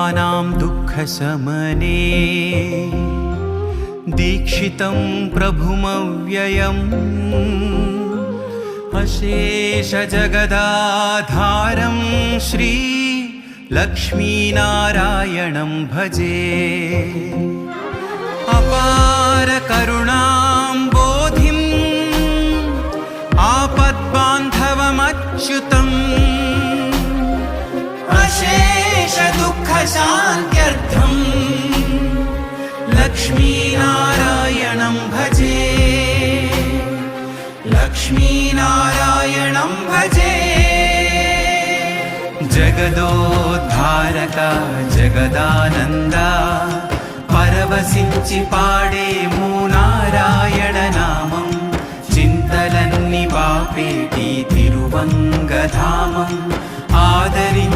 भक्तानां दुःखशमने दीक्षितं प्रभुमव्ययम् अशेषजगदाधारं श्री लक्ष्मीनारायणं भजे। अपार करुणां बोधिं आपद्बान्धवमच्युतम् अशेष दुःखशान्त्यर्थं लक्ष्मीनारायणं भजे। लक्ष्मीनारायणं भजे। जगदोद्धारका जगदानन्दा परवशिंचि पाडेमु नारायण नामं चिन्तलन्नि पापेटी तिरुवंगधामम् आदरि